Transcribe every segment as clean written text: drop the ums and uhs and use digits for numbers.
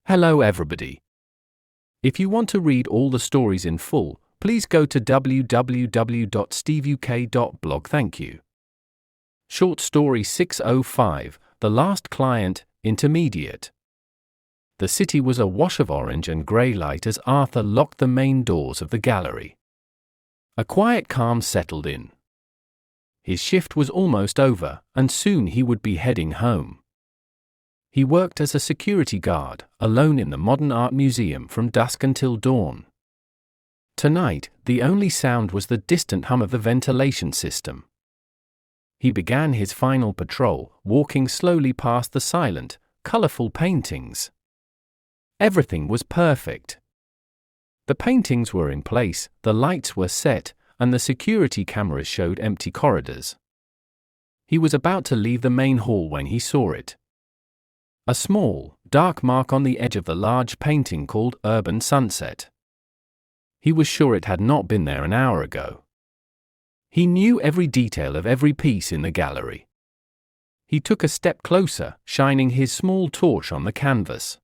Hello everybody. If you want to read all the stories in full, please go to www.steveuk.blog. Thank you. Short Story 605, The Last Client, Intermediate. The city was awash of orange and grey light as Arthur locked the main doors of the gallery. A quiet calm settled in. His shift was almost over, and soon he would be heading home. He worked as a security guard, alone in the Modern Art Museum from dusk until dawn. Tonight, the only sound was the distant hum of the ventilation system. He began his final patrol, walking slowly past the silent, colourful paintings. Everything was perfect. The paintings were in place, the lights were set, and the security cameras showed empty corridors. He was about to leave the main hall when he saw it. A small, dark mark on the edge of the large painting called Urban Sunset. He was sure it had not been there an hour ago. He knew every detail of every piece in the gallery. He took a step closer, shining his small torch on the canvas.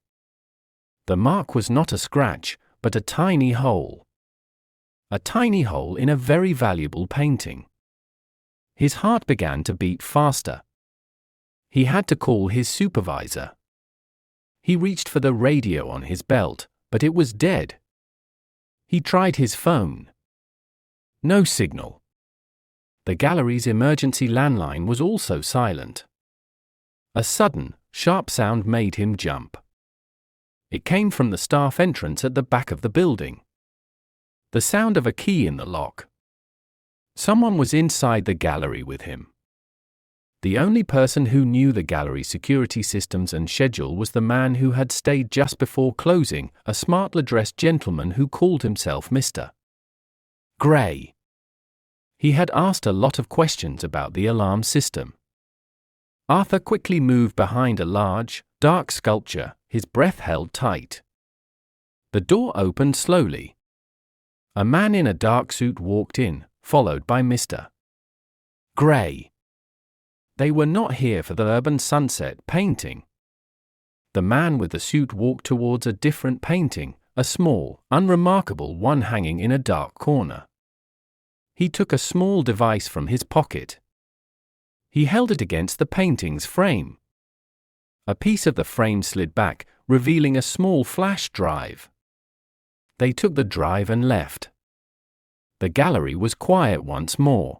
The mark was not a scratch, but a tiny hole. A tiny hole in a very valuable painting. His heart began to beat faster. He had to call his supervisor. He reached for the radio on his belt, but it was dead. He tried his phone. No signal. The gallery's emergency landline was also silent. A sudden, sharp sound made him jump. It came from the staff entrance at the back of the building. The sound of a key in the lock. Someone was inside the gallery with him. The only person who knew the gallery's security systems and schedule was the man who had stayed just before closing, a smartly dressed gentleman who called himself Mr. Gray. He had asked a lot of questions about the alarm system. Arthur quickly moved behind a large, dark sculpture, his breath held tight. The door opened slowly. A man in a dark suit walked in, followed by Mr. Gray. They were not here for the Urban Sunset painting. The man with the suit walked towards a different painting, a small, unremarkable one hanging in a dark corner. He took a small device from his pocket. He held it against the painting's frame. A piece of the frame slid back, revealing a small flash drive. They took the drive and left. The gallery was quiet once more.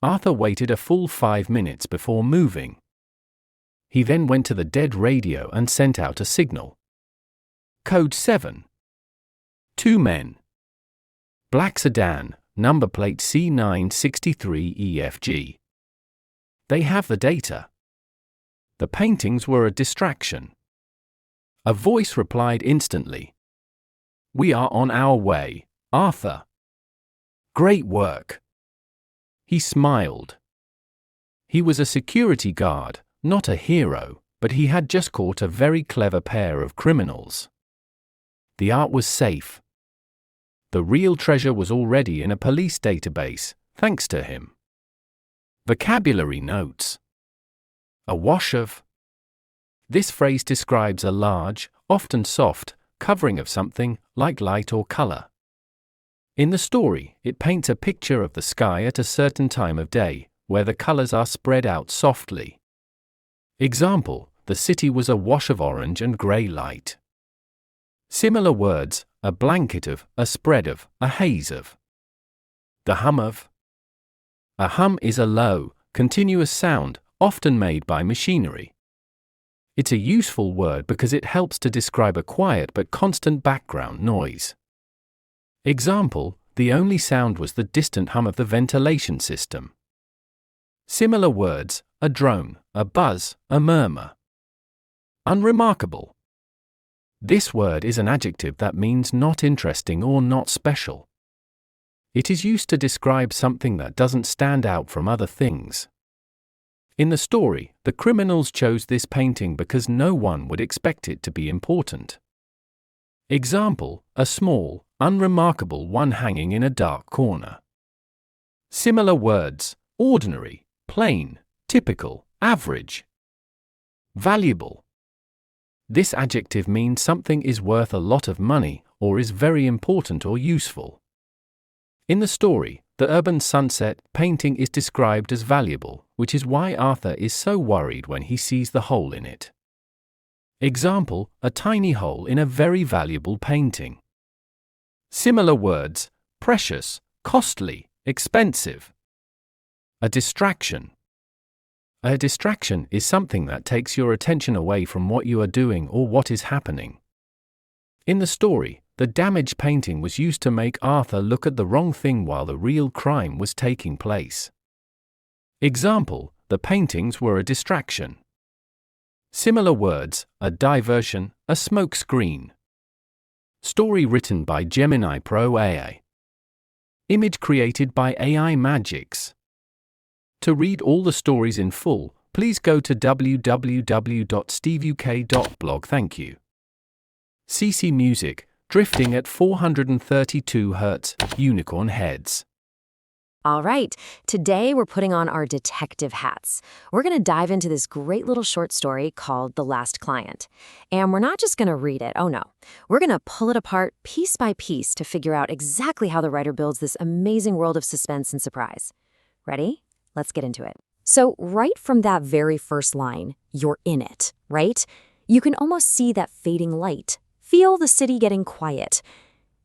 Arthur waited a full 5 minutes before moving. He then went to the dead radio and sent out a signal. Code 7. 2 men. Black sedan, number plate C963EFG. They have the data. The paintings were a distraction. A voice replied instantly. We are on our way, Arthur. Great work. He smiled. He was a security guard, not a hero, but he had just caught a very clever pair of criminals. The art was safe. The real treasure was already in a police database, thanks to him. Vocabulary notes. A wash of. This phrase describes a large, often soft, covering of something, like light or color. In the story, it paints a picture of the sky at a certain time of day, where the colors are spread out softly. Example, the city was a wash of orange and grey light. Similar words, a blanket of, a spread of, a haze of. The hum of. A hum is a low, continuous sound, often made by machinery. It's a useful word because it helps to describe a quiet but constant background noise. Example, the only sound was the distant hum of the ventilation system. Similar words, a drone, a buzz, a murmur. Unremarkable. This word is an adjective that means not interesting or not special. It is used to describe something that doesn't stand out from other things. In the story, the criminals chose this painting because no one would expect it to be important. Example, a small, unremarkable one hanging in a dark corner. Similar words, ordinary, plain, typical, average. Valuable. This adjective means something is worth a lot of money or is very important or useful. In the story, the urban sunset painting is described as valuable, which is why Arthur is so worried when he sees the hole in it. Example, a tiny hole in a very valuable painting. Similar words, precious, costly, expensive. A distraction. A distraction is something that takes your attention away from what you are doing or what is happening. In the story, the damaged painting was used to make Arthur look at the wrong thing while the real crime was taking place. Example, the paintings were a distraction. Similar words, a diversion, a smoke screen. Story written by Gemini Pro AI. Image created by AI Magics. To read all the stories in full, please go to www.steveuk.blog. Thank you. CC Music, Drifting at 432 Hz, Unicorn Heads. All right, today we're putting on our detective hats. We're going to dive into this great little short story called The Last Client. And we're not just going to read it, oh no. We're going to pull it apart piece by piece to figure out exactly how the writer builds this amazing world of suspense and surprise. Ready? Let's get into it. So right from that very first line, you're in it, right? You can almost see that fading light. Feel the city getting quiet.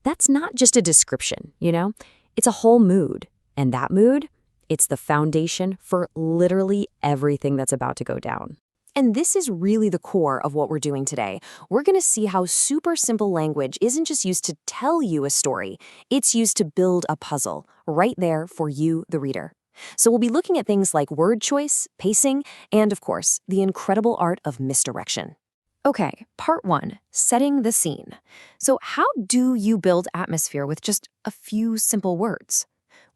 That's not just a description, you know? It's a whole mood. And that mood, it's the foundation for literally everything that's about to go down. And this is really the core of what we're doing today. We're going to see how super simple language isn't just used to tell you a story. It's used to build a puzzle right there for you, the reader. So we'll be looking at things like word choice, pacing, and of course, the incredible art of misdirection. Okay, part 1, setting the scene. So how do you build atmosphere with just a few simple words?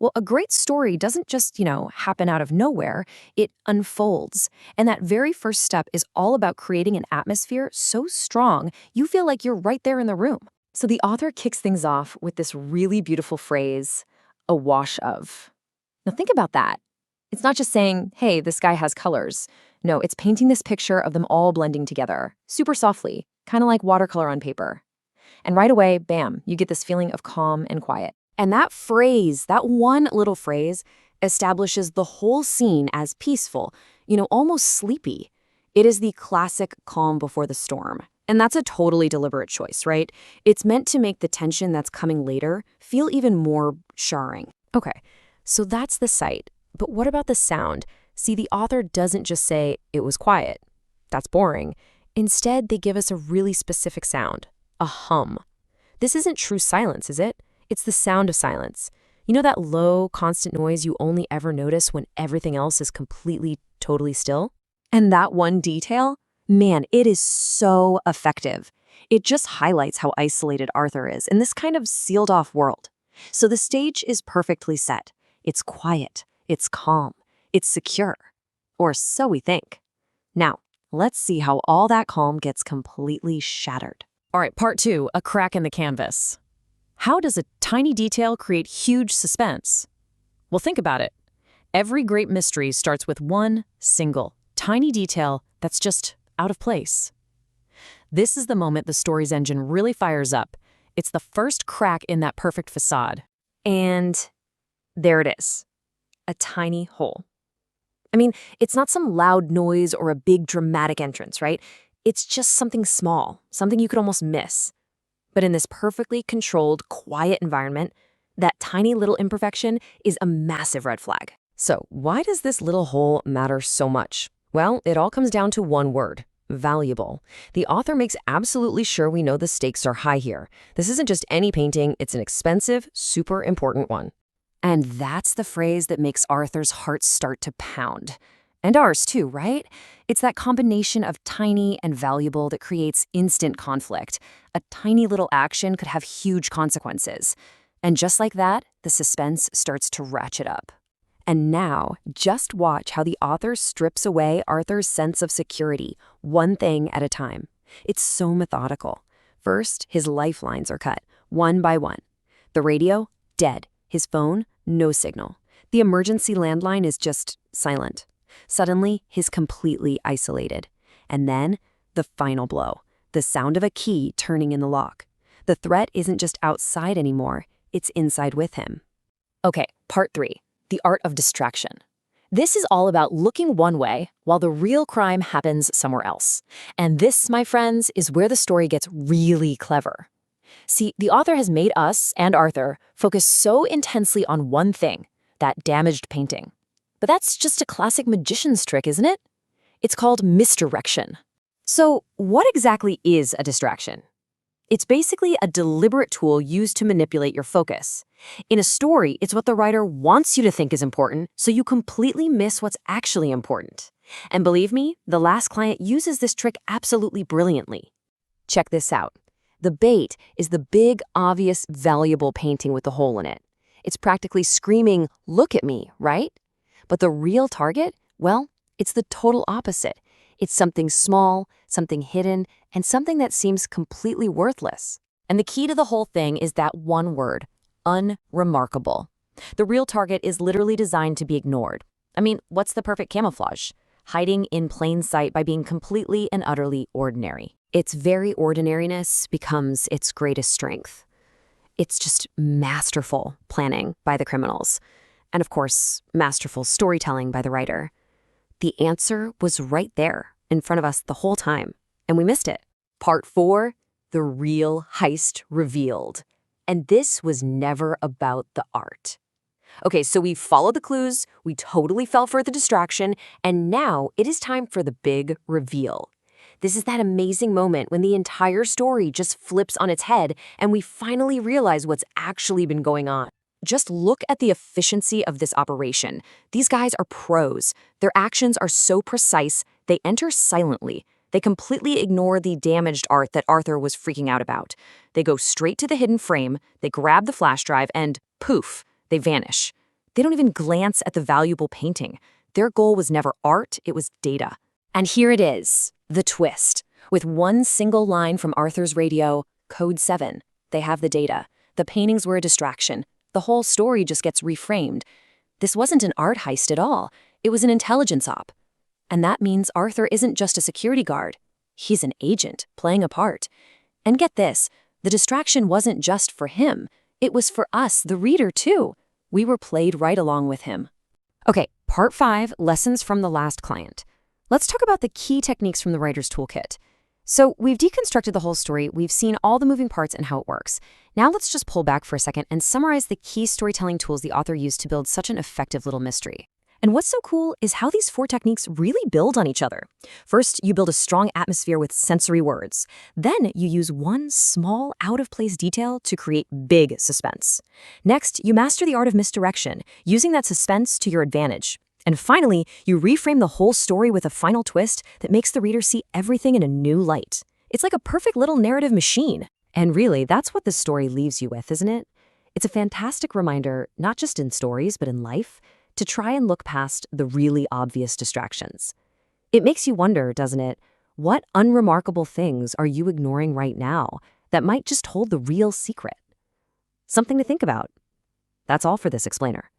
Well, a great story doesn't just, happen out of nowhere. It unfolds. And that very first step is all about creating an atmosphere so strong you feel like you're right there in the room. So the author kicks things off with this really beautiful phrase, a wash of. Now think about that. It's not just saying, hey, this guy has colors. No, it's painting this picture of them all blending together, super softly, kind of like watercolor on paper. And right away, bam, you get this feeling of calm and quiet. And that phrase, that one little phrase, establishes the whole scene as peaceful, almost sleepy. It is the classic calm before the storm. And that's a totally deliberate choice, right? It's meant to make the tension that's coming later feel even more jarring. Okay, so that's the sight. But what about the sound? See, the author doesn't just say, it was quiet. That's boring. Instead, they give us a really specific sound, a hum. This isn't true silence, is it? It's the sound of silence. You know that low, constant noise you only ever notice when everything else is completely, totally still? And that one detail? Man, it is so effective. It just highlights how isolated Arthur is in this kind of sealed-off world. So the stage is perfectly set. It's quiet. It's calm. It's secure. Or so we think. Now, let's see how all that calm gets completely shattered. All right, part 2, a crack in the canvas. How does a tiny detail create huge suspense? Well, think about it. Every great mystery starts with one single, tiny detail that's just out of place. This is the moment the story's engine really fires up. It's the first crack in that perfect facade. And there it is. A tiny hole. I mean, it's not some loud noise or a big dramatic entrance, right? It's just something small, something you could almost miss. But in this perfectly controlled, quiet environment, that tiny little imperfection is a massive red flag. So why does this little hole matter so much? Well, it all comes down to one word, valuable. The author makes absolutely sure we know the stakes are high here. This isn't just any painting, it's an expensive, super important one. And that's the phrase that makes Arthur's heart start to pound. And ours too, right? It's that combination of tiny and valuable that creates instant conflict. A tiny little action could have huge consequences. And just like that, the suspense starts to ratchet up. And now, just watch how the author strips away Arthur's sense of security, one thing at a time. It's so methodical. First, his lifelines are cut, one by one. The radio, dead. His phone, no signal. The emergency landline is just silent. Suddenly, he's completely isolated. And then, the final blow. the sound of a key turning in the lock. The threat isn't just outside anymore, it's inside with him. Okay, part 3, the art of distraction. This is all about looking one way while the real crime happens somewhere else. And this, my friends, is where the story gets really clever. See, the author has made us and Arthur focus so intensely on one thing, that damaged painting. But that's just a classic magician's trick, isn't it? It's called misdirection. So, what exactly is a distraction? It's basically a deliberate tool used to manipulate your focus. In a story, it's what the writer wants you to think is important, so you completely miss what's actually important. And believe me, The Last Client uses this trick absolutely brilliantly. Check this out. The bait is the big, obvious, valuable painting with the hole in it. It's practically screaming, "Look at me," right? But the real target? Well, it's the total opposite. It's something small, something hidden, and something that seems completely worthless. And the key to the whole thing is that one word, unremarkable. The real target is literally designed to be ignored. I mean, what's the perfect camouflage? Hiding in plain sight by being completely and utterly ordinary. Its very ordinariness becomes its greatest strength. It's just masterful planning by the criminals. And of course, masterful storytelling by the writer. The answer was right there in front of us the whole time, and we missed it. Part 4, the real heist revealed. And this was never about the art. Okay, so we followed the clues, we totally fell for the distraction, and now it is time for the big reveal. This is that amazing moment when the entire story just flips on its head and we finally realize what's actually been going on. Just look at the efficiency of this operation. These guys are pros. Their actions are so precise, they enter silently. They completely ignore the damaged art that Arthur was freaking out about. They go straight to the hidden frame, they grab the flash drive, and poof, they vanish. They don't even glance at the valuable painting. Their goal was never art, it was data. And here it is, the twist. With one single line from Arthur's radio, Code 7, they have the data. The paintings were a distraction. The whole story just gets reframed. This wasn't an art heist at all. It was an intelligence op. And that means Arthur isn't just a security guard. He's an agent playing a part. And get this, the distraction wasn't just for him. It was for us, the reader, too. We were played right along with him. Okay, part 5, lessons from The Last Client. Let's talk about the key techniques from the writer's toolkit. So we've deconstructed the whole story, we've seen all the moving parts and how it works. Now let's just pull back for a second and summarize the key storytelling tools the author used to build such an effective little mystery. And what's so cool is how these 4 techniques really build on each other. First, you build a strong atmosphere with sensory words. Then you use one small, out-of-place detail to create big suspense. Next, you master the art of misdirection, using that suspense to your advantage. And finally, you reframe the whole story with a final twist that makes the reader see everything in a new light. It's like a perfect little narrative machine. And really, that's what this story leaves you with, isn't it? It's a fantastic reminder, not just in stories, but in life, to try and look past the really obvious distractions. It makes you wonder, doesn't it? What unremarkable things are you ignoring right now that might just hold the real secret? Something to think about. That's all for this explainer.